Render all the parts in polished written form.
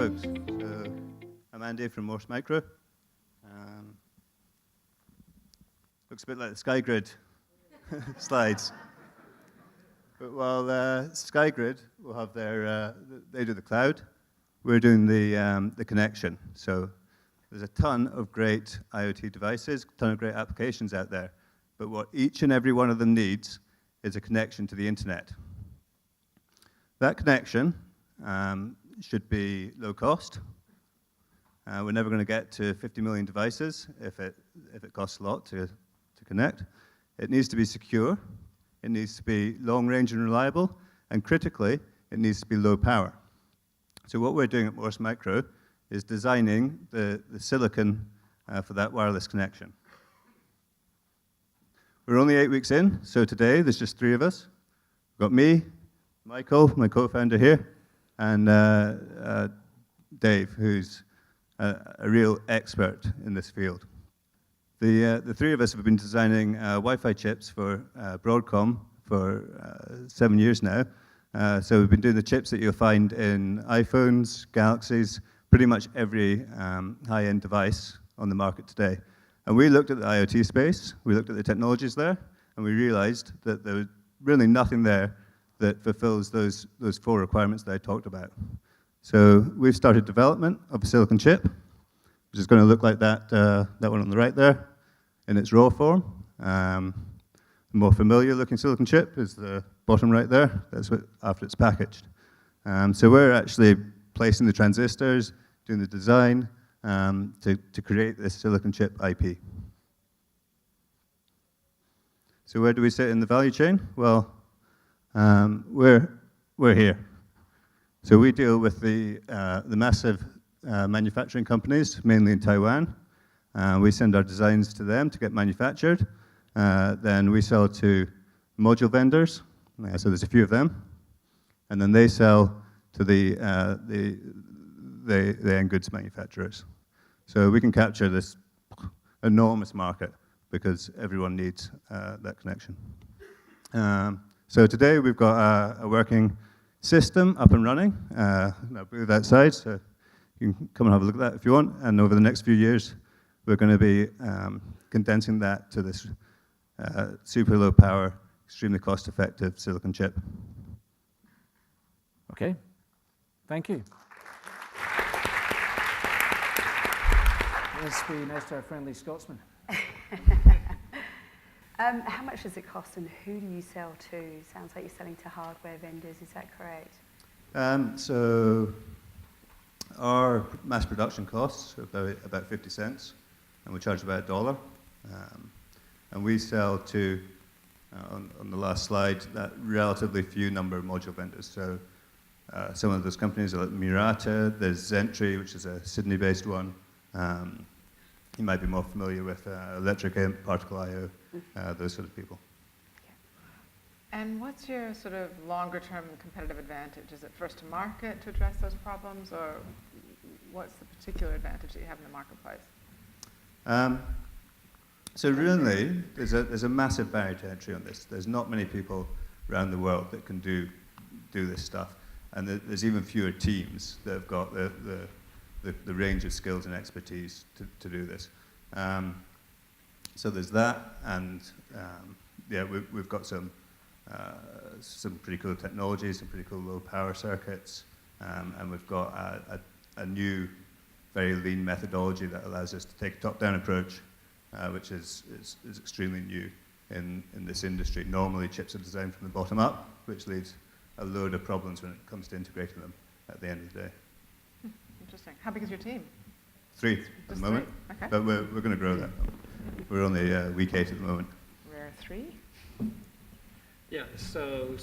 folks. So I'm Andy from Morse Micro. Looks a bit like the SkyGrid slides. But while SkyGrid will have their, they do the cloud, we're doing the connection. So there's a ton of great IoT devices, a ton of great applications out there. But what each and every one of them needs is a connection to the internet. That connection should be low cost. We're never going to get to 50 million devices if it costs a lot to connect. It needs to be secure. It needs to be long range and reliable. And critically, it needs to be low power. So what we're doing at Morse Micro is designing the silicon for that wireless connection. We're only 8 weeks in, so today there's just 3 of us. We've got me, Michael, my co-founder here, and Dave, who's a real expert in this field. The 3 of us have been designing Wi-Fi chips for Broadcom for 7 years now. So we've been doing the chips that you'll find in iPhones, Galaxies, pretty much every high-end device on the market today. And we looked at the IoT space, we looked at the technologies there, and we realized that there was really nothing there that fulfills those 4 requirements that I talked about. So we've started development of a silicon chip, which is going to look like that one on the right there, in its raw form. The more familiar looking silicon chip is the bottom right there. That's what, after it's packaged. So we're actually placing the transistors, doing the design to create this silicon chip IP. So where do we sit in the value chain? Well, we're here. So we deal with the massive manufacturing companies, mainly in Taiwan. We send our designs to them to get manufactured. Then we sell to module vendors. So there's a few of them. And then they sell to the end goods manufacturers. So we can capture this enormous market because everyone needs that connection. So today we've got a working system up and running. I'll move outside, so you can come and have a look at that if you want. And over the next few years, we're going to be condensing that to this super low power, extremely cost-effective silicon chip. Okay, thank you. Let's be nice to our friendly Scotsman. How much does it cost and who do you sell to? Sounds like you're selling to hardware vendors, is that correct? So our mass production costs are about 50 cents, and we charge about $1. And we sell to, on the last slide, that relatively few number of module vendors. So some of those companies are like Murata, there's Zentry, which is a Sydney-based one. You might be more familiar with Electric Imp, Particle IO, those sort of people. And what's your sort of longer-term competitive advantage? Is it first to market to address those problems, or what's the particular advantage that you have in the marketplace? So really, there's a massive barrier to entry on this. There's not many people around the world that can do this stuff, and there's even fewer teams that have got the range of skills and expertise to do this. So there's that, and yeah, we've got some pretty cool technologies, some pretty cool low power circuits, and we've got a new, very lean methodology that allows us to take a top-down approach, which is extremely new in this industry. Normally, chips are designed from the bottom up, which leaves a load of problems when it comes to integrating them at the end of the day. Interesting. How big is your team? 3 at the moment, okay. But we're going to grow that. We're only week 8 at the moment. We're 3? Yeah, so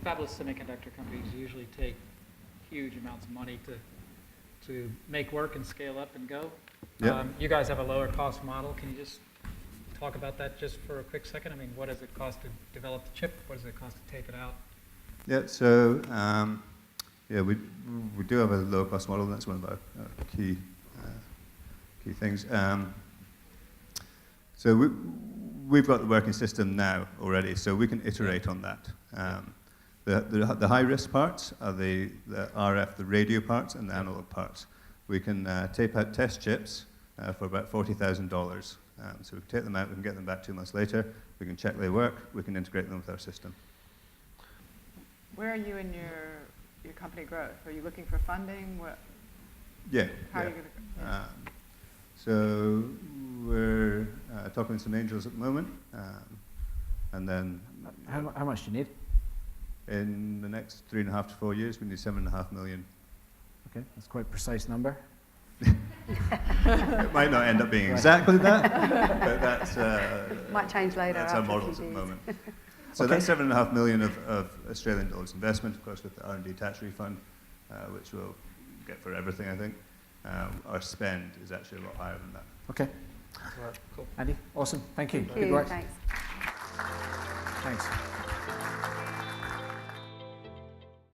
fabulous semiconductor companies usually take huge amounts of money to make work and scale up and go. Yep. You guys have a lower cost model. Can you just talk about that just for a quick second? I mean, what does it cost to develop the chip? What does it cost to take it out? Yeah, so yeah, we do have a low cost model, and that's one of our key things. So we've got the working system now already, so we can iterate on that. The high-risk parts are the RF, the radio parts, and the analog parts. We can tape out test chips for about $40,000. So we can take them out, we can get them back 2 months later, we can check they work, we can integrate them with our system. Where are you in your company growth? Are you looking for funding? Yeah. How yeah. are you going to? So we're talking to some angels at the moment, and then How much do you need? in the next 3.5 to 4 years, we need 7.5 million. Okay, that's quite a precise number. It might not end up being exactly that, but that's Might change later. that's our after a few models at the years. moment. So Okay. that's 7.5 million of Australian dollars investment, of course, with the R&D tax refund, which we'll get for everything, I think. Our spend is actually a lot higher than that. Okay. Cool. Andy, awesome. Thank you. Thank Good you. work. Thanks. Thanks.